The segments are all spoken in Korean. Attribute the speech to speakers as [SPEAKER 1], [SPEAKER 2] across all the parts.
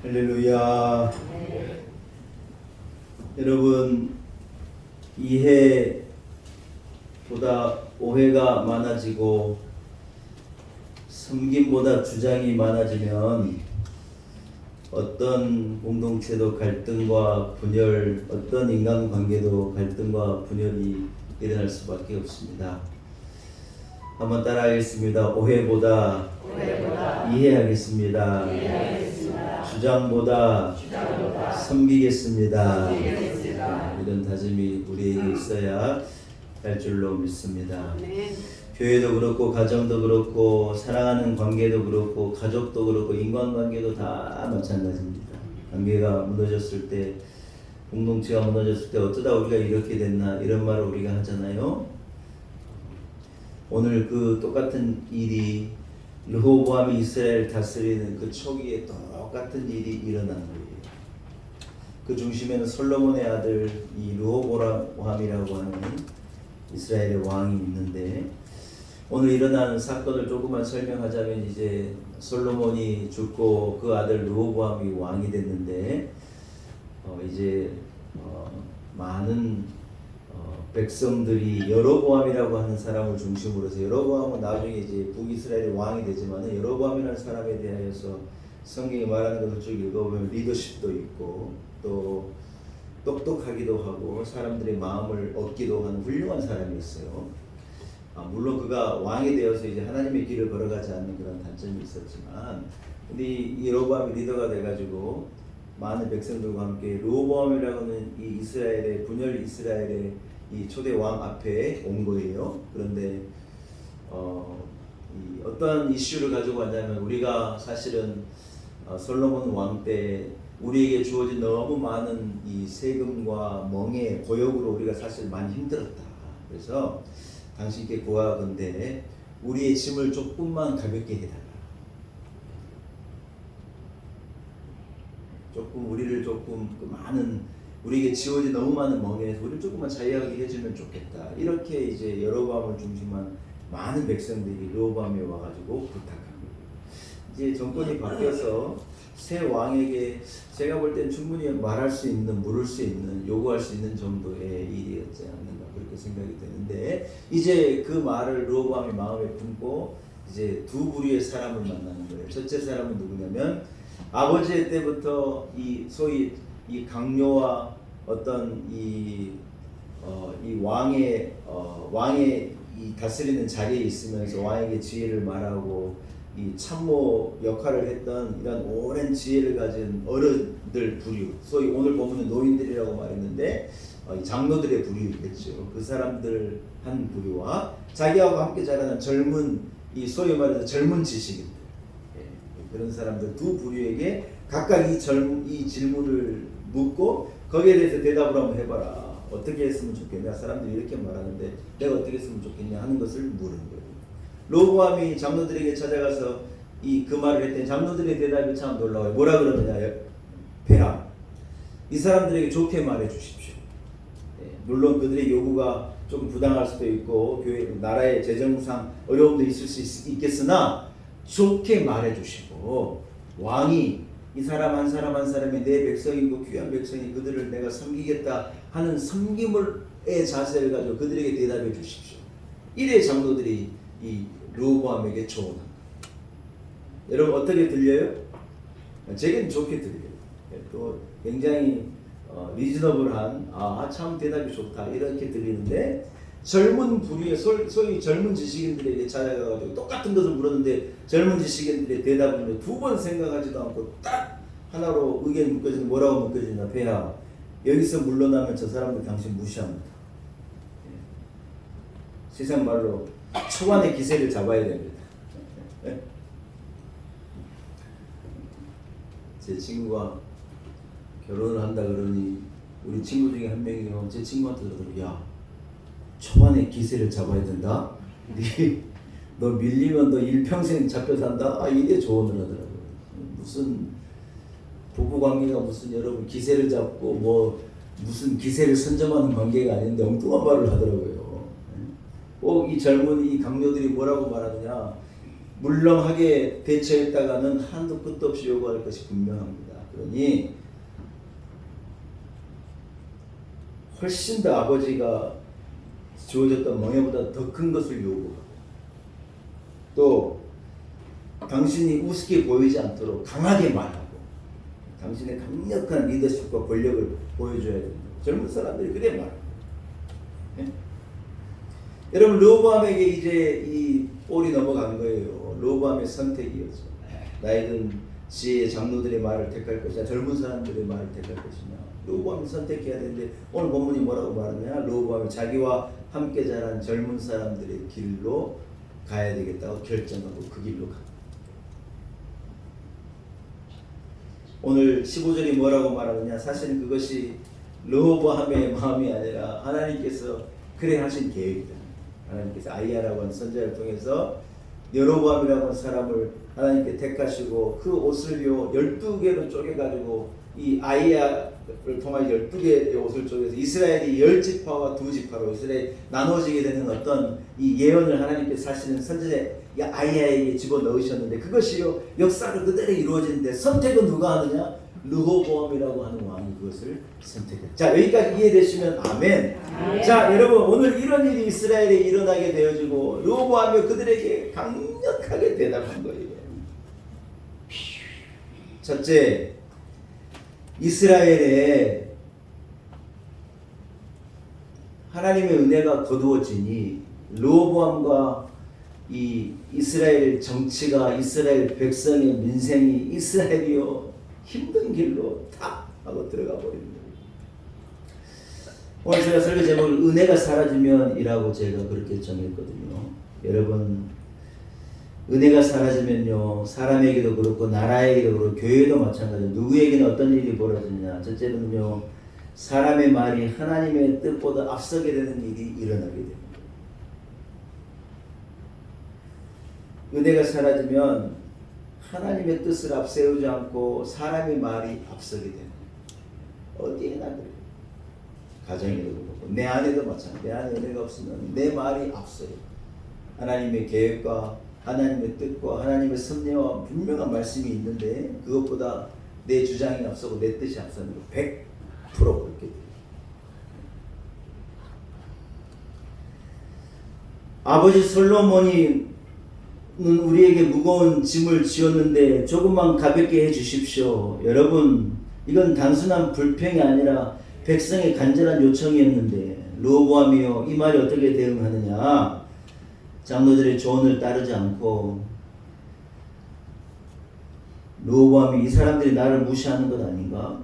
[SPEAKER 1] 할렐루야. 여러분, 이해보다 오해가 많아지고 섬김보다 주장이 많아지면 어떤 공동체도 갈등과 분열, 어떤 인간관계도 갈등과 분열이 일어날 수밖에 없습니다. 한번 따라하겠습니다. 오해보다 이해하겠습니다. 주장보다 섬기겠습니다. 이런 다짐이 우리에게 있어야 할 줄로 믿습니다. 교회도 그렇고 가정도 그렇고 사랑하는 관계도 그렇고 가족도 그렇고 인간관계도 다 마찬가지입니다. 관계가 무너졌을 때, 공동체가 무너졌을 때 어쩌다 우리가 이렇게 됐나 이런 말을 우리가 하잖아요. 오늘 그 똑같은 일이 르호보암이 이스라엘 다스리는 그 초기에 똑같은 일이 일어난 거예요. 그 중심에는 솔로몬의 아들 이 르호보암이라고 하는 이스라엘의 왕이 있는데, 오늘 일어나는 사건을 조금만 설명하자면, 이제 솔로몬이 죽고 그 아들 르호보암이 왕이 됐는데, 이제 많은 백성들이 여로보암이라고 하는 사람을 중심으로 해서, 여로보암은 나중에 이제 북이스라엘의 왕이 되지만, 여로보암이라는 사람에 대하여서 성경이 말하는 것을 쭉 읽어보면 리더십도 있고 또 똑똑하기도 하고 사람들의 마음을 얻기도 하는 훌륭한 사람이 있어요. 물론 그가 왕이 되어서 이제 하나님의 길을 걸어가지 않는 그런 단점이 있었지만, 근데 이 여로보암이 리더가 돼가지고 많은 백성들과 함께 르호보암이라고는 이 이스라엘의 분열 이스라엘의 이 초대 왕 앞에 온 거예요. 그런데 이 어떤 이슈를 가지고 왔냐면, 우리가 사실은 솔로몬 왕 때 우리에게 주어진 너무 많은 이 세금과 멍에 고역으로 우리가 사실 많이 힘들었다. 그래서 당신께 구하건대 우리의 짐을 조금만 가볍게 해달라. 우리를 조금 그 많은 우리에게 지워진 너무 많은 멍에서 우리를 조금만 자유하게 해주면 좋겠다. 이렇게 이제 여로보암을 중심한 많은 백성들이 르호보암에 와가지고 부탁한 거예요. 이제 정권이 바뀌어서 새 왕에게 제가 볼 땐 충분히 말할 수 있는, 물을 수 있는, 요구할 수 있는 정도의 일이었지 않는가 그렇게 생각이 되는데, 이제 그 말을 르호보암이 마음에 품고 이제 두 부류의 사람을 만나는 거예요. 첫째 사람은 누구냐면, 아버지 때부터 이 소위 이 강요와 어떤 이 왕의 이 다스리는 자리에 있으면서 왕에게 지혜를 말하고 이 참모 역할을 했던 이런 오랜 지혜를 가진 어른들 부류, 소위 오늘 보면 노인들이라고 말했는데 장로들의 부류겠죠. 그 사람들 한 부류와 자기하고 함께 자라는 젊은 이 소위 말해서 젊은 지식인들, 그런 사람들 두 부류에게 각각 이 질문을 묻고 거기에 대해서 대답을 한번 해봐라. 어떻게 했으면 좋겠냐? 사람들이 이렇게 말하는데 내가 어떻게 했으면 좋겠냐 하는 것을 물은 거예요. 르호보암이 장로들에게 찾아가서 그 말을 했더니 장로들의 대답이 참 놀라워요. 뭐라 그러느냐? 폐하, 이 사람들에게 좋게 말해 주십시오. 물론 그들의 요구가 좀 부당할 수도 있고 교회 나라의 재정상 어려움도 있을 수 있겠으나 좋게 말해 주시고, 왕이 이 사람 한 사람 한 사람이 내 백성이고 귀한 백성이 그들을 내가 섬기겠다 하는 섬김의 자세를 가지고 그들에게 대답해 주십시오. 이래 장로들이 이 르호보암에게 조언합니다. 여러분 어떻게 들려요? 제게는 좋게 들려요. 또 굉장히 리즈너블한 참 대답이 좋다 이렇게 들리는데, 젊은 부류의 소위 젊은 지식인들에게 찾아가가지고 똑같은 것을 물었는데 젊은 지식인들의 대답은 두 번 생각하지도 않고 딱 하나로 의견이 묶여지는, 뭐라고 묶여지냐? 폐하, 여기서 물러나면 저 사람들 당신 무시합니다. 세상 말로 초반의 기세를 잡아야 됩니다. 제 친구가 결혼을 한다 그러니 우리 친구 중에 한 명이 제 친구한테 그러더라고요. 야, 초반에 기세를 잡아야 된다. 너 밀리면 너 일평생 잡혀 산다. 이래 조언을 하더라고요. 무슨 부부관계가 무슨 여러분 기세를 잡고 뭐 무슨 기세를 선점하는 관계가 아닌데 엉뚱한 말을 하더라고요. 꼭 이 젊은 이 강요들이 뭐라고 말하느냐? 물렁하게 대처했다가는 한도 끝도 없이 요구할 것이 분명합니다. 그러니 훨씬 더 아버지가 주어졌던 멍에보다 더 큰 것을 요구하고, 또 당신이 우습게 보이지 않도록 강하게 말하고, 당신의 강력한 리더십과 권력을 보여줘야 됩니다. 젊은 사람들이 그래 말합니다. 네? 여러분, 르호보암에게 이제 이 볼이 넘어간 거예요. 르호보암의 선택이었죠. 나이든 지혜의 장로들의 말을 택할 것이냐, 젊은 사람들의 말을 택할 것이냐. 르호보암이 선택해야 되는데, 오늘 본문이 뭐라고 말하냐? 르호보암이 자기와 함께 자란 젊은 사람들의 길로 가야 되겠다고 결정하고 그 길로 갑니다. 오늘 15절이 뭐라고 말하느냐? 사실은 그것이 르호보암의 마음이 아니라 하나님께서 그래 하신 계획이다. 하나님께서 아이야라고 하는 선지자를 통해서 여로보암이라고 하는 사람을 하나님께 택하시고, 그 옷을요 12개로 쪼개가지고 이 아이야를 통하여 12개의 옷을 쪼개서 이스라엘이 10지파와 2지파로 이스라엘이 나눠지게 되는 어떤 이 예언을 하나님께서 하시는 선지자 아이야에게 집어넣으셨는데, 그것이요 역사로 그대로 이루어지는데, 선택은 누가 하느냐? 르호보암이라고 하는 왕이 그것을 선택했다. 자, 여기까지 이해되시면 아멘. 아멘. 자, 여러분, 오늘 이런 일이 이스라엘에 일어나게 되어지고 르호보암이 그들에게 강력하게 대답한 거예요. 첫째, 이스라엘에 하나님의 은혜가 거두어지니 르호보암과 이 이스라엘 정치가, 이스라엘 백성의 민생이 이스라엘이요 힘든 길로 탁 하고 들어가 버립니다. 오늘 제가 설교 제목을 은혜가 사라지면이라고 제가 그렇게 정했거든요. 여러분, 은혜가 사라지면요 사람에게도 그렇고 나라에게도 그렇고 교회도 마찬가지로 누구에게는 어떤 일이 벌어지냐? 첫째는요 사람의 말이 하나님의 뜻보다 앞서게 되는 일이 일어나게 됩니다. 은혜가 사라지면 하나님의 뜻을 앞세우지 않고 사람의 말이 앞서게 됩니다. 어디에나 그래요. 가정에도 그렇고 내 안에도 마찬가지로 내 안에 은혜가 없으면 내 말이 앞서요. 하나님의 계획과 하나님의 뜻과 하나님의 섭리와 분명한 말씀이 있는데 그것보다 내 주장이 앞서고 내 뜻이 앞서는 거 100% 그렇게 돼요. 아버지 솔로몬이 우리에게 무거운 짐을 지었는데 조금만 가볍게 해 주십시오. 여러분, 이건 단순한 불평이 아니라 백성의 간절한 요청이었는데 르호보암이요 이 말이 어떻게 대응하느냐? 장로들의 조언을 따르지 않고 르호보암이 이 사람들이 나를 무시하는 것 아닌가?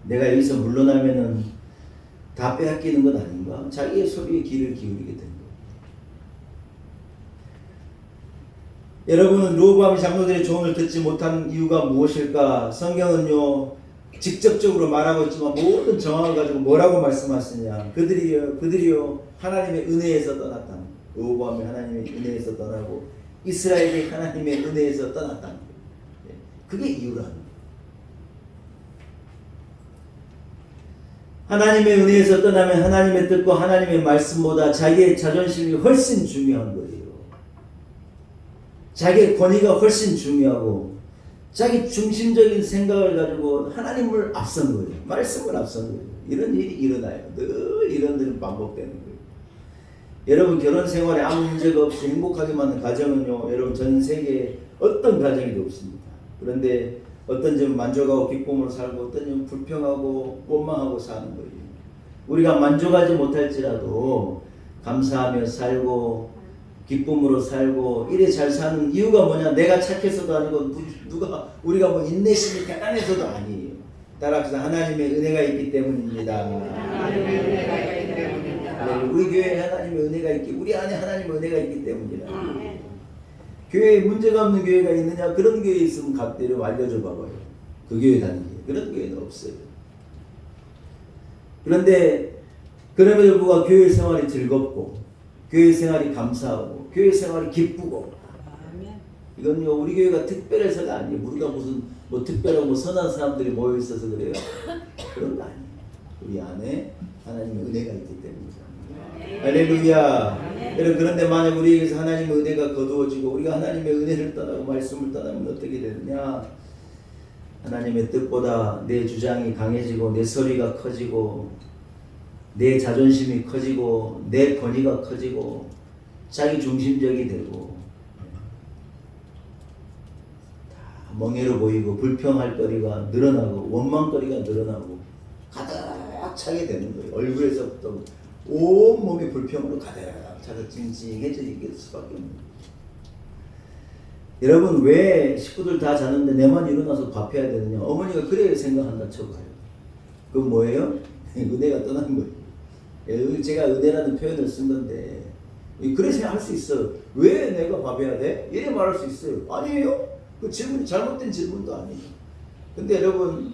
[SPEAKER 1] 내가 여기서 물러나면은 다 빼앗기는 것 아닌가? 자기의 소리에 귀를 기울이게 된 거예요. 여러분은 르호보암이 장로들의 조언을 듣지 못한 이유가 무엇일까? 성경은요 직접적으로 말하고 있지만 모든 정황을 가지고 뭐라고 말씀하시냐? 그들이요 하나님의 은혜에서 떠났다. 르호보암이 하나님의 은혜에서 떠나고 이스라엘이 하나님의 은혜에서 떠났다는 거예요. 그게 이유라는 거예요. 하나님의 은혜에서 떠나면 하나님의 뜻과 하나님의 말씀보다 자기의 자존심이 훨씬 중요한 거예요. 자기의 권위가 훨씬 중요하고 자기 중심적인 생각을 가지고 하나님을 앞선 거예요. 말씀을 앞선 거예요. 이런 일이 일어나요. 늘 이런 일은 반복되는 거예요. 여러분 결혼 생활에 아무 문제가 없이 행복하게 만든 가정은요 여러분 전 세계에 어떤 가정에도 없습니다. 그런데 어떤 점은 만족하고 기쁨으로 살고 어떤 점은 불평하고 원망하고 사는 거예요. 우리가 만족하지 못할지라도 감사하며 살고 기쁨으로 살고 이래 잘 사는 이유가 뭐냐? 내가 착해서도 아니고 누가 우리가 뭐 인내심이 대단해서도 아니에요. 따라서 하나님의 은혜가 있기 때문입니다. 하나님의 은혜가 있기 때문입니다. 우리 교회에 하나님의 은혜가 있기, 우리 안에 하나님의 은혜가 있기 때문이다. 교회에 문제가 없는 교회가 있느냐? 그런 교회 있으면 각대로 알려줘 봐봐요. 그 교회 다니기. 그런 교회는 없어요. 그런데 그럼에도 불구하고 교회 생활이 즐겁고 교회 생활이 감사하고 교회 생활이 기쁘고 이건요 우리 교회가 특별해서가 아니에요. 우리가 무슨 뭐 특별하고 뭐 선한 사람들이 모여 있어서 그래요. 그런 거 아니에요. 우리 안에 하나님의 은혜가 있기 때문이죠. 할렐루야. 여러분 그런데 만약 우리에게서 하나님의 은혜가 거두어지고 우리가 하나님의 은혜를 떠나고 말씀을 떠나면 어떻게 되느냐? 하나님의 뜻보다 내 주장이 강해지고 내 소리가 커지고 내 자존심이 커지고 내 권위가 커지고 자기 중심적이 되고 다 멍해로 보이고 불평할 거리가 늘어나고 원망거리가 늘어나고 가득 차게 되는 거예요. 얼굴에서부터 온몸이 불평으로 가득 차서 찡찡해지게 수밖에 없는 거예요. 여러분, 왜 식구들 다 자는데 내만 일어나서 밥 해야 되느냐? 어머니가 그래야 생각한다 쳐봐요. 그건 뭐예요? 은혜가 떠난 거예요. 제가 은혜라는 표현을 쓴 건데 그래서 할 수 있어. 왜 내가 밥 해야 돼? 이래 말할 수 있어요. 아니에요? 그 질문이 잘못된 질문도 아니에요. 근데 여러분,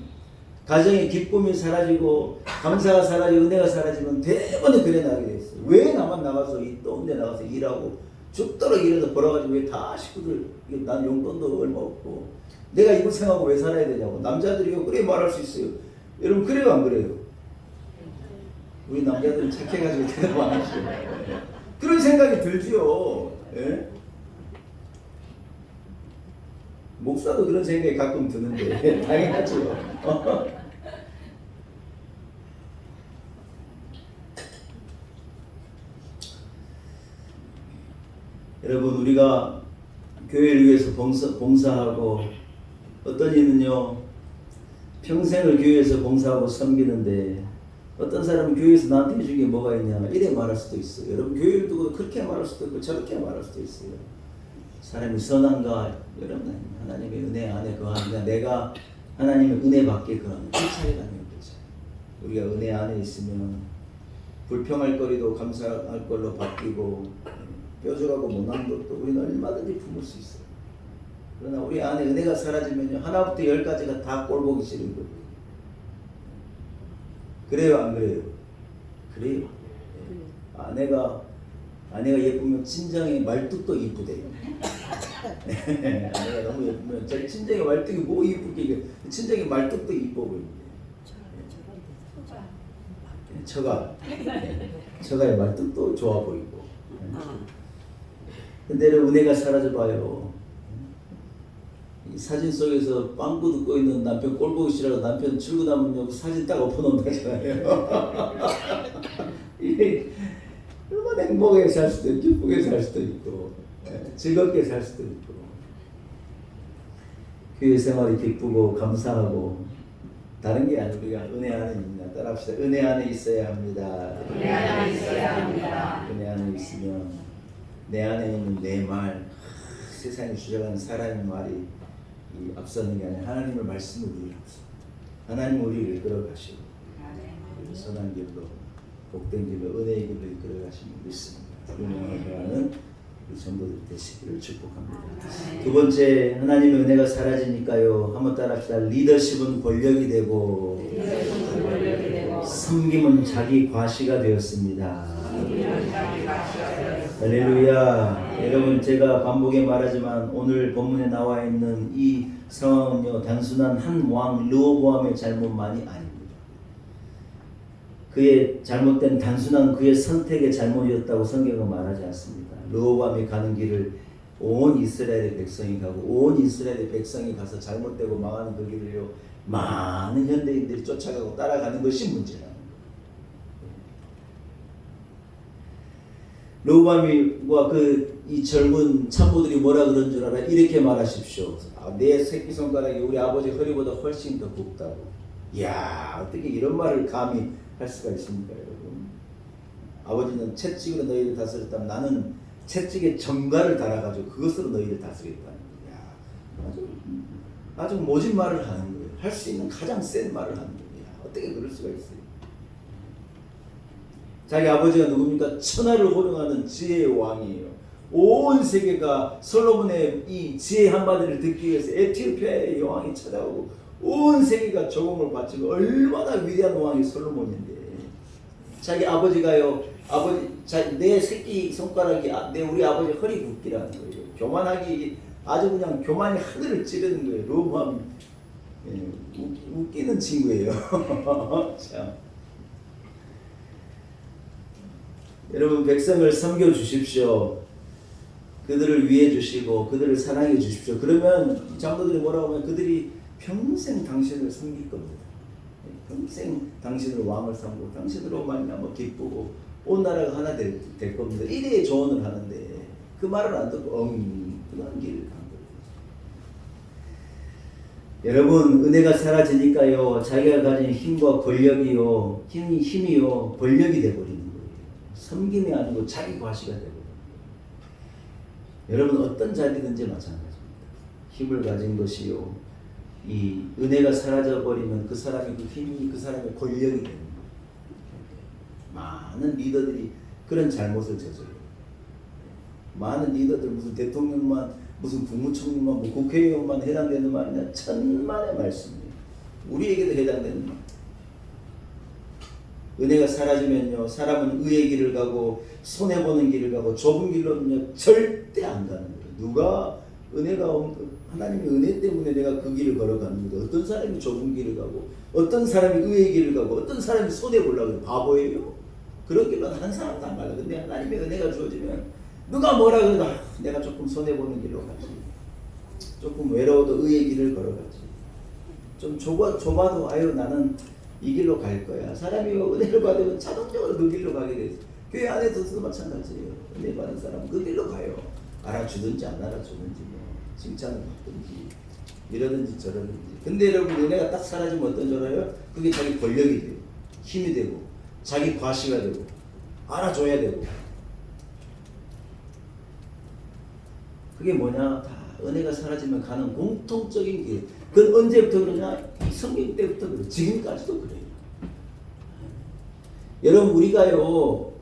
[SPEAKER 1] 가정의 기쁨이 사라지고 감사가 사라지고 은혜가 사라지면 대번에 그래 나가게 돼 있어요. 왜 나만 나가서 이 더운 데 나가서 일하고 죽도록 일해서 벌어가지고 왜 다 식구들, 난 용돈도 얼마 없고 내가 이거 생각하고 왜 살아야 되냐고. 남자들이 그래 말할 수 있어요. 여러분, 그래요 안 그래요? 우리 남자들은 착해가지고 대답 안 하시죠. 그런 생각이 들지요. 예? 목사도 그런 생각이 가끔 드는데 당연하죠. 여러분, 우리가 교회를 위해서 봉사하고 어떤 이는요 평생을 교회에서 봉사하고 섬기는데 어떤 사람은 교회에서 나한테 해준 게 뭐가 있냐 이래 말할 수도 있어요. 여러분, 교회를 두고 그렇게 말할 수도 있고 저렇게 말할 수도 있어요. 사람이 선한가? 여러분, 하나님의 은혜 안에 거하느냐 내가 하나님의 은혜 받게 거하느냐 그 차이가 있는 거죠. 우리가 은혜 안에 있으면 불평할 거리도 감사할 걸로 바뀌고 뾰족하고 못난 것도 우리는 얼마든지 품을 수 있어요. 그러나 우리 안에 은혜가 사라지면요 하나부터 열까지가 다 꼴보기 싫은 거예요. 그래요 안 그래요? 그래요. 아내가 예쁘면 친정의 말뚝도 이쁘대요. 아내가 너무 예쁘면 제 친정의 말뚝이 뭐 이쁘게 친정의 말뚝도 이뻐 보이는데. 처가의 말뚝도 좋아 보이고. 근데 은혜가 사라져 봐요. 이 사진 속에서 빵꾸 듣고 있는 남편 꼴 보기 싫어서 남편 출근하면 사진 딱 엎어놓는다잖아요. 이게 얼마나 행복하게 살 수도 있고 기쁘게 살 수도 있고 즐겁게 살 수도 있고 교회 생활이 기쁘고 감사하고 다른 게 아니고 우리가 은혜 안에 있나 따라합시다. 은혜 안에 있어야 합니다.
[SPEAKER 2] 은혜 안에 있어야 합니다.
[SPEAKER 1] 은혜 안에 있으면 내 안에 있는 내 말, 세상에 주장하는 사람의 말이 앞서는 게 아니라 하나님의 말씀을 우리를 앞서. 하나님 우리를 이끌어가시고 선한 길로 복된 길로 은혜의 길로 이끌어가시는 믿습니다. 은혜를 우리 성도들 되시기를 축복합니다. 두 번째, 하나님의 은혜가 사라지니까요. 한번 따라합시다. 리더십은 권력이 되고 섬김은 자기 과시가 되었습니다. 할렐루야. 여러분, 제가 반복에 말하지만 오늘 본문에 나와 있는 이 상황은요 단순한 한 왕 르호보암의 잘못만이 아닙니다. 그의 잘못된 단순한 그의 선택의 잘못이었다고 성경은 말하지 않습니다. 르호보암이 가는 길을 온 이스라엘의 백성이 가고 온 이스라엘의 백성이 가서 잘못되고 망하는 그 길을요 많은 현대인들이 쫓아가고 따라가는 것이 문제라는 거예요. 르호보암과 이 젊은 참모들이 뭐라 그런 줄 알아? 이렇게 말하십시오. 내 새끼손가락이 우리 아버지 허리보다 훨씬 더 굵다고. 이야, 어떻게 이런 말을 감히 할 수가 있습니까, 여러분? 아버지는 채찍으로 너희를 다스렸다면 나는 채찍에 정갈을 달아가지고 그것으로 너희를 다스리겠다는 거야. 아주 모진 말을 하는 거예요. 할 수 있는 가장 센 말을 하는 거예요. 어떻게 그럴 수가 있어요? 자기 아버지가 누굽니까? 천하를 호령하는 지혜의 왕이에요. 온 세계가 솔로몬의 이 지혜 한마디를 듣기 위해서 에티오피아의 여왕이 찾아오고 온 세계가 조공을 바치고 얼마나 위대한 왕이 솔로몬인데 자기 아버지가요 내 새끼 손가락이 우리 아버지 허리 굵기라는 거예요. 교만하기 아주 그냥 교만이 하늘을 찌르는 거예요. 르호보암이 웃기는 친구예요. 참. 여러분, 백성을 섬겨 주십시오. 그들을 위해 주시고 그들을 사랑해 주십시오. 그러면 장로들이 뭐라고 하면 그들이 평생 당신을 섬길 겁니다. 평생 당신을 왕을 삼고 당신으로 말미암아 기쁘고 온 나라가 하나 될 겁니다. 이래 조언을 하는데 그 말을 안 듣고 엉뚱한 길을 간 거예요. 여러분, 은혜가 사라지니까요, 자기가 가진 힘과 권력이요, 힘이요, 권력이 되어버리는 거예요. 섬김이 아니고 자기 과시가 되어버려요. 여러분, 어떤 자리든지 마찬가지입니다. 힘을 가진 것이요, 이 은혜가 사라져버리면 그 사람의 그 힘이 그 사람의 권력이 되는 거예요. 많은 리더들이 그런 잘못을 저질러요. 많은 리더들, 무슨 대통령만, 무슨 국무총리만, 뭐 국회의원만 해당되는 말이냐, 천만의 말씀이에요. 우리에게도 해당되는 말. 은혜가 사라지면요, 사람은 의의 길을 가고 손해보는 길을 가고 좁은 길로는요 절대 안 가는 거예요. 누가 하나님의 은혜 때문에 내가 그 길을 걸어가는 거예요. 어떤 사람이 좁은 길을 가고 어떤 사람이 의의 길을 가고 어떤 사람이 손해보려고 해요. 바보예요. 그런 길로는 한 사람도 안 가요. 근데 하나님의 은혜가 주어지면 누가 뭐라 그래도 내가 조금 손해보는 길로 가지, 조금 외로워도 의의 길을 걸어가지, 좀 좁아도 아유 나는 이 길로 갈 거야. 사람이 은혜를 받으면 자동적으로 그 길로 가게 돼 있어요. 교회 안에서도 마찬가지예요. 은혜 받은 사람은 그 길로 가요. 알아주든지 안 알아주든지 뭐 칭찬을 받든지 이러든지 저러든지. 근데 여러분, 은혜가 딱 사라지면 어떤 줄 알아요? 그게 자기 권력이 되고 힘이 되고 자기 과시가 되고 알아줘야 되고. 그게 뭐냐? 다 은혜가 사라지면 가는 공통적인 길. 그건 언제부터 그러냐? 이 성경 때부터 그래요. 지금까지도 그래요. 여러분, 우리가요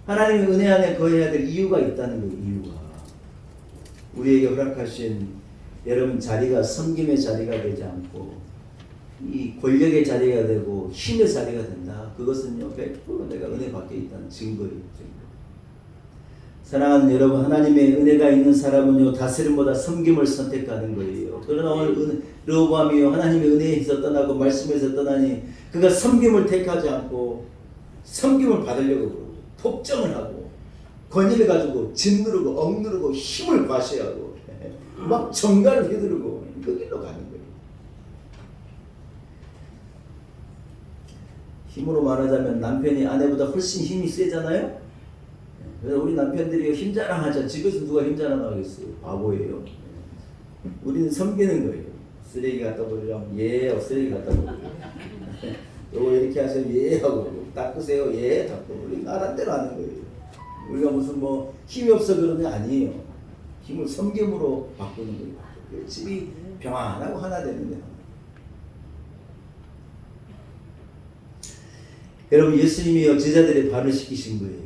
[SPEAKER 1] 하나님의 은혜 안에 거해야 될 이유가 있다는 거예요. 이유가 우리에게 허락하신 여러분 자리가 섬김의 자리가 되지 않고 이 권력의 자리가 되고 힘의 자리가 된다. 그것은요 100% 내가 은혜 밖에 있다는 증거예요. 증거. 사랑하는 여러분, 하나님의 은혜가 있는 사람은요 다스림보다 섬김을 선택하는 거예요. 그러나 오늘 르호보암이요 하나님의 은혜에서 떠나고 말씀에서 떠나니 그가 섬김을 택하지 않고 섬김을 받으려고 그러고 독점을 하고 권위를 가지고 짓누르고 억누르고 힘을 과시하고 막 정갈을 휘두르고 그 길로 가는 거예요. 힘으로 말하자면 남편이 아내보다 훨씬 힘이 세잖아요. 그래서 우리 남편들이 힘 자랑하자. 집에서 누가 힘 자랑하겠어요? 바보예요. 우리는 섬기는 거예요. 쓰레기 갖다 버리라면 예, 쓰레기 갖다 버리라고. 요거 이렇게 하세요. 예 하고 닦으세요. 예 닦고. 우리 나란 대로 하는 거예요. 우리가 무슨 뭐 힘이 없어 그런 게 아니에요. 힘을 섬김으로 바꾸는 거예요. 집이 평안하고 하나 되는 거예요. 여러분, 예수님이 제자들의 발을 씻기신 거예요.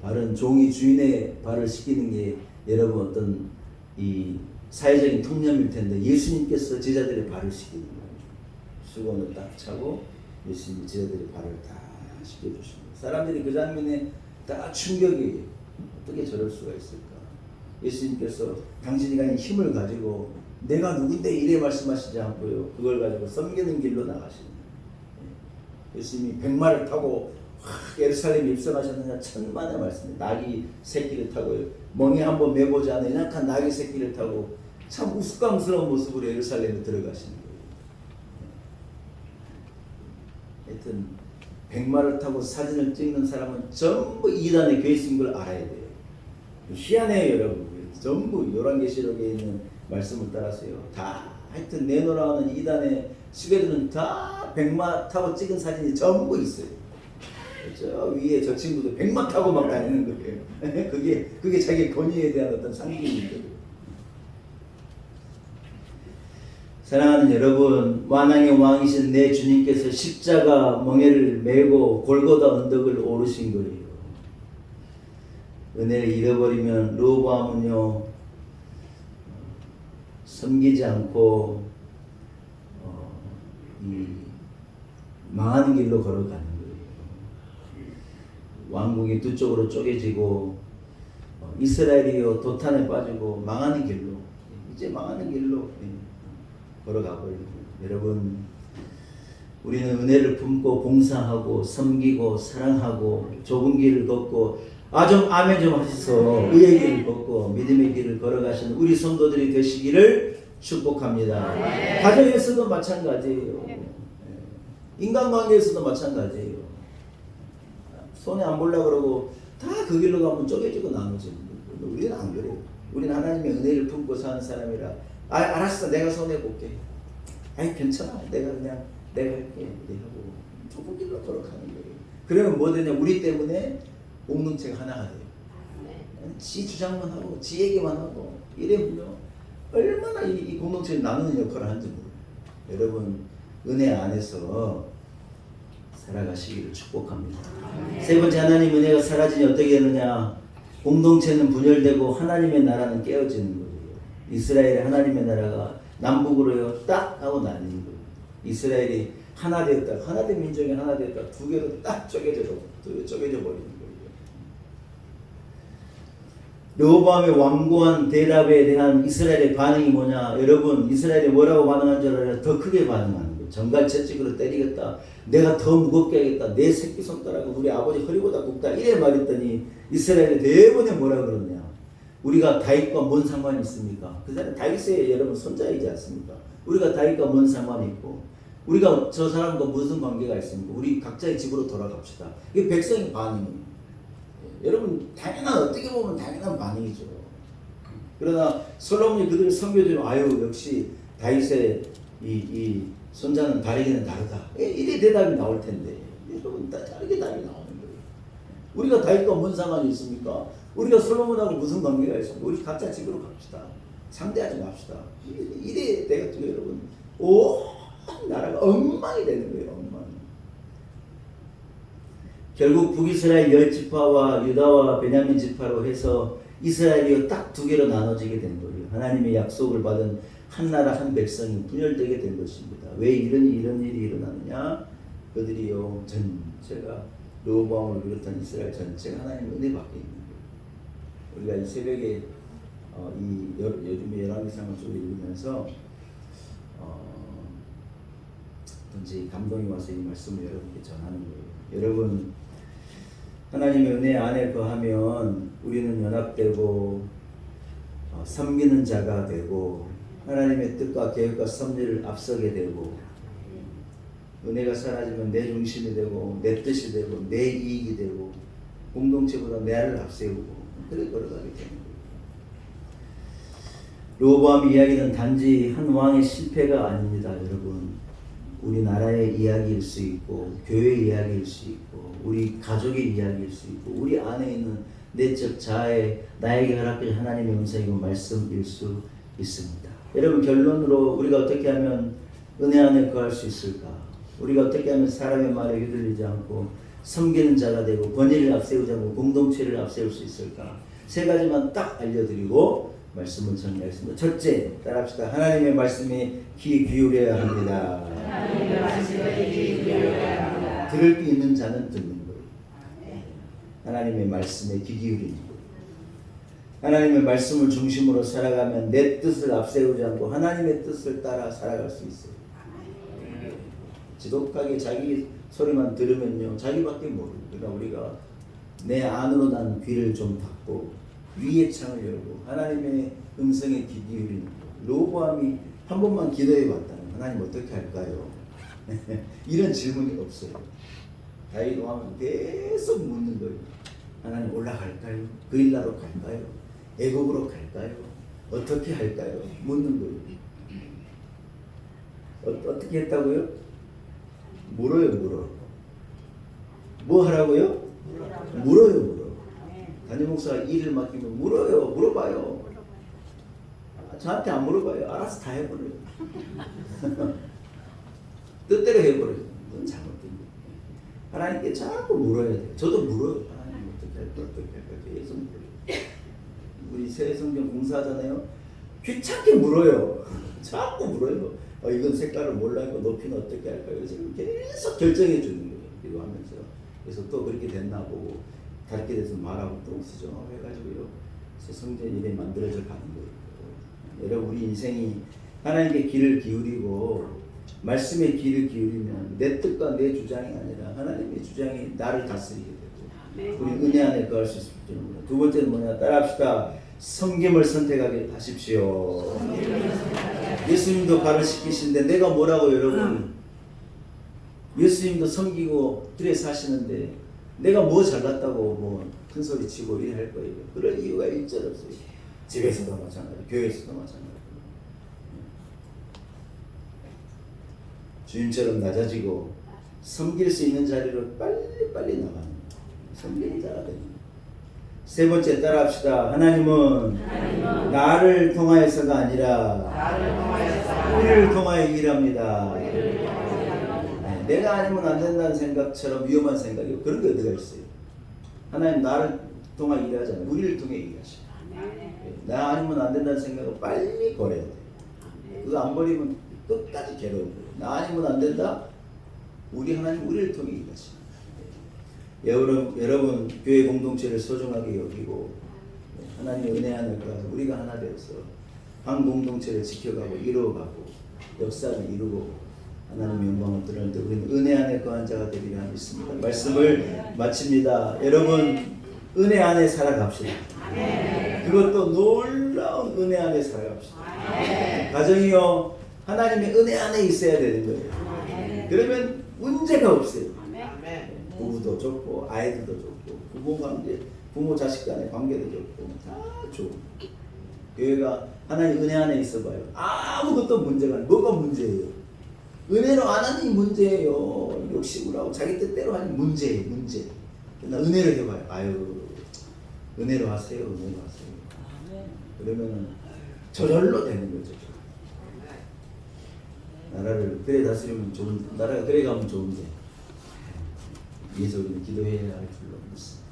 [SPEAKER 1] 발은 종이 주인의 발을 씻기는 게 여러분 어떤 이 사회적인 통념일 텐데 예수님께서 제자들의 발을 씻기는 거예요. 수건을 딱 차고 예수님이 제자들의 발을 다 씻겨주십니다. 사람들이 그 장면에 다 충격이에요. 어떻게 저럴 수가 있을까? 예수님께서 당신이 가진 힘을 가지고 내가 누군데 이래 말씀하시지 않고요. 그걸 가지고 섬기는 길로 나가시는 거예요. 예수님이 백마를 타고 예루살렘에 입성하셨느냐 천만의 말씀이에요. 나귀 새끼를 타고요. 멍에 한번 매보지 않은 연약한 나귀 새끼를 타고 참 우스꽝스러운 모습으로 예루살렘에 들어가시는 거예요. 하여튼 백마를 타고 사진을 찍는 사람은 전부 이단의 괴수인 걸 알아야 돼요. 희한해요 여러분. 전부 요한계시록에 있는 말씀을 따라서요. 다 하여튼 내놓으라는 이단의 수괴들은 다 백마 타고 찍은 사진이 전부 있어요. 저 위에 저 친구도 백마 타고 막 다니는 거예요. 그게 자기 권위에 대한 어떤 상징인 거예요. 사랑하는 여러분, 만왕의 왕이신 내 주님께서 십자가 멍에를 메고 골고다 언덕을 오르신 거예요. 은혜를 잃어버리면 르호보암은요 섬기지 않고 이 망하는 길로 걸어가는 거예요. 왕국이 두 쪽으로 쪼개지고 이스라엘이요 도탄에 빠지고 망하는 길로, 이제 망하는 길로 걸어가버리고. 여러분, 우리는 은혜를 품고 봉사하고 섬기고 사랑하고 좁은 길을 걷고 좀 아멘 좀 하셔서 의의 길을 걷고 믿음의 길을 걸어가시는 우리 성도들이 되시기를 축복합니다.
[SPEAKER 2] 네.
[SPEAKER 1] 가정에서도 마찬가지예요. 예. 인간관계에서도 마찬가지예요. 손에 안 보려고 그러고 다 그 길로 가면 쪼개지고 나누지. 우리는 안 그래요. 우리는 하나님의 은혜를 품고 사는 사람이라 알았어 내가 손해볼게. 아이 괜찮아 내가 할게 이렇게 하고 좁은 길로 걸어가는 거예요. 그러면 뭐 되냐 우리 때문에 공동체가 하나가 돼요. 지 주장만 하고 지 얘기만 하고 이래면요 얼마나 이 공동체를 나누는 역할을 하는지 모르요. 여러분 은혜 안에서 살아가시기를 축복합니다. 세 번째 하나님 은혜가 사라지니 어떻게 되느냐? 공동체는 분열되고 하나님의 나라는 깨어지는 거예요. 이스라엘의 하나님의 나라가 남북으로요 딱 하고 나뉘는 거예요. 이스라엘이 하나 되었다. 하나된 민족이 하나 되었다. 두 개로 딱 쪼개져 버리는 거예요. 르호보암의 완고한 대답에 대한 이스라엘의 반응이 뭐냐? 여러분 이스라엘이 뭐라고 반응한 줄 알아요? 더 크게 반응하는 거예요. 정갈 채찍으로 때리겠다. 내가 더 무겁게 하겠다. 내 새끼손가락은 우리 아버지 허리보다 굵다. 이래 말했더니 이스라엘이 대부분 뭐라 그러냐? 우리가 다윗과 뭔 상관이 있습니까? 그 사람 다윗의 여러분 손자이지 않습니까? 우리가 다윗과 뭔 상관이 있고 우리가 저 사람과 무슨 관계가 있습니까? 우리 각자의 집으로 돌아갑시다. 이게 백성의 반응이에요. 여러분 당연한 어떻게 보면 당연한 반응이죠. 그러나 솔로몬이 그들을 섬겨주면 아유 역시 다윗의 이 손자는 다르기는 다르다. 이래 대답이 나올 텐데 여러분 다르게 답이 나오는 거예요. 우리가 다윗과 뭔 상관이 있습니까? 우리가 솔로몬하고 무슨 관계가 있습니까? 우리 각자 집으로 갑시다. 상대하지 맙시다. 이래 내가 또 여러분 온 나라가 엉망이 되는 거예요. 엉망. 결국 북이스라엘 10지파와 유다와 베냐민 지파로 해서 이스라엘이 딱 두 개로 나눠지게 된 거예요. 하나님의 약속을 받은 한 나라 한 백성이 분열되게 된 것입니다. 왜 이런 일이 일어나느냐? 그들이요 전체가 르호보암을 비롯한 이스라엘 전체가 하나님의 은혜 받게 있는 거예요. 우리가 이 새벽에 요즘에 열왕기상을 쭉 읽으면서 어떤지 감동이 와서 이 말씀을 여러분께 전하는 거예요. 여러분 하나님의 은혜 안에 거하면 우리는 연합되고 섬기는 자가 되고 하나님의 뜻과 계획과 섭리를 앞서게 되고 은혜가 사라지면 내 중심이 되고 내 뜻이 되고 내 이익이 되고 공동체보다 나를 앞세우고 그래 걸어가게 되는 거예요. 르호보암 이야기는 단지 한 왕의 실패가 아닙니다. 여러분 우리나라의 이야기일 수 있고 교회 이야기일 수 있고 우리 가족의 이야기일 수 있고 우리 안에 있는 내적 자아의 나에게 허락된 하나님의 음성이고 말씀일 수 있습니다. 여러분 결론으로 우리가 어떻게 하면 은혜 안에 거할 수 있을까? 우리가 어떻게 하면 사람의 말에 휘둘리지 않고 섬기는 자가 되고 권위를 앞세우지 않고 공동체를 앞세울 수 있을까? 세 가지만 딱 알려드리고 말씀을 정리하겠습니다. 첫째, 따라합시다. 하나님의 말씀에 귀 기울여야 합니다.
[SPEAKER 2] 하나님의 말씀에 귀 기울여야 합니다.
[SPEAKER 1] 들을 게 있는 자는 듣는 거예요. 하나님의 말씀에 귀 기울이는 거예요. 하나님의 말씀을 중심으로 살아가면 내 뜻을 앞세우지 않고 하나님의 뜻을 따라 살아갈 수 있어요. 지독하게 자기 소리만 들으면요 자기밖에 모르고 그러니까 우리가 내 안으로 난 귀를 좀 닫고 위의 창을 열고 하나님의 음성에 귀 기울이는 거예요. 르호보암이 한 번만 기도해 봤다면 하나님 어떻게 할까요? 이런 질문이 없어요. 다윗 왕은 계속 묻는 거예요. 하나님 올라갈까요? 그 일나로 갈까요? 애국으로 갈까요? 어떻게 할까요? 묻는 거예요. 어떻게 했다고요? 물어요. 뭐 하라고요? 물어요. 담임 목사가 일을 맡기면 물어봐요. 저한테 안 물어봐요. 알아서 다 해버려요. 뜻대로 해버려요. 그건 잘못된 거예요. 하나님께 자꾸 물어야 돼요. 저도 물어요. 하나님 어떻게 할까 계속 물어요. 우리 새 성경 공사하잖아요. 귀찮게 물어요. 자꾸 물어요. 이건 색깔을 뭘로 할까? 높이는 어떻게 할까? 그래서 계속 결정해 주는 거예요. 기도하면서. 그래서 또 그렇게 됐나 보고 다르게 돼서 말하고 또 수정하고 해가지고요. 새 성전이 이렇게 만들어져 가는 거예요. 여러분 우리 인생이 하나님께 귀를 기울이고 말씀에 귀를 기울이면 내 뜻과 내 주장이 아니라 하나님의 주장이 나를 다스리게 되고 우리 은혜 안에 거할 수 있을 줄입니다. 두 번째는 뭐냐? 따라합시다. 섬김을 선택하게 하십시오. 예수님도 발을 씻기신데 내가 뭐라고 여러분? 예수님도 섬기고 그래 사시는데 내가 뭐 잘났다고 뭐 큰 소리 치고 이래 할 거예요. 그럴 이유가 일절 없어요. 집에서도 마찬가지, 교회에서도 마찬가지. 주님처럼 낮아지고 섬길 수 있는 자리로 빨리 나가는 섬기는 자가 되는 거예요. 세 번째 따라합시다. 하나님은 나를 통하여서가 아니라 우리를 통하여 일합니다. 네, 내가 아니면 안 된다는 생각처럼 위험한 생각이 그런 게 어디가 있어요. 하나님 나를 통하여 일하잖아요. 우리를 통해 일하셔. 나 아니면 안 된다는 생각을 빨리 버려야 돼. 그거 안 버리면 끝까지 괴로워요. 나 아니면 안 된다. 우리 하나님 우리를 통해 일하셔. 여러분 교회 공동체를 소중하게 여기고 하나님의 은혜 안에 들어가서 우리가 하나 되어서 한 공동체를 지켜가고 이루어가고 역사를 이루고 하나님의 영광을 드러내는데 우리는 은혜 안에 거한 자가 되리라 믿습니다. 말씀을 마칩니다. 여러분 은혜 안에 살아갑시다. 그것도 놀라운 은혜 안에 살아갑시다. 가정이요 하나님의 은혜 안에 있어야 되는 거예요. 그러면 문제가 없어요. 부부도 좋고 아이들도 좋고 부모 관계, 부모 자식 간의 관계도 좋고 다 좋고 교회가 하나님 은혜 안에 있어봐요. 아무것도 문제가 아니에요. 뭐가 문제예요? 은혜로 안 하니 문제예요. 욕심으로 하고 자기 뜻대로 하니 문제예요. 문제. 나 은혜로 해봐요. 아유 은혜로 하세요. 은혜로 하세요. 그러면은 저절로 되는 거죠. 나라를 그래 다스리면 좋은 나라가 그래 가면 좋은데 위해서 우리는 기도해야 할 줄로 믿습니다.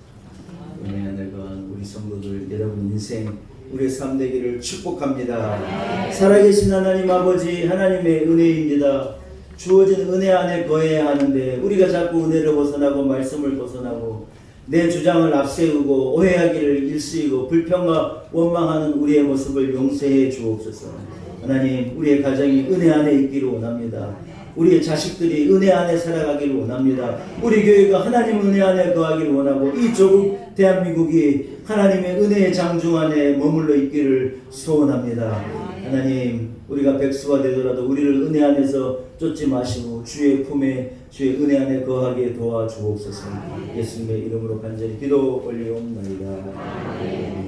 [SPEAKER 1] 은혜 안에 거한 우리 성도들 여러분 인생 우리의 삶 되기를 축복합니다. 살아계신 하나님 아버지 하나님의 은혜입니다. 주어진 은혜 안에 거해야 하는데 우리가 자꾸 은혜를 벗어나고 말씀을 벗어나고 내 주장을 앞세우고 오해하기를 일쓰이고 불평과 원망하는 우리의 모습을 용서해 주옵소서. 하나님 우리의 가정이 은혜 안에 있기를 원합니다. 우리의 자식들이 은혜 안에 살아가기를 원합니다. 우리 교회가 하나님 은혜 안에 거하기를 원하고 이 조국 대한민국이 하나님의 은혜의 장중 안에 머물러 있기를 소원합니다. 하나님 우리가 백수가 되더라도 우리를 은혜 안에서 쫓지 마시고 주의 품에 주의 은혜 안에 거하게 도와주옵소서. 예수님의 이름으로 간절히 기도 올리옵나이다.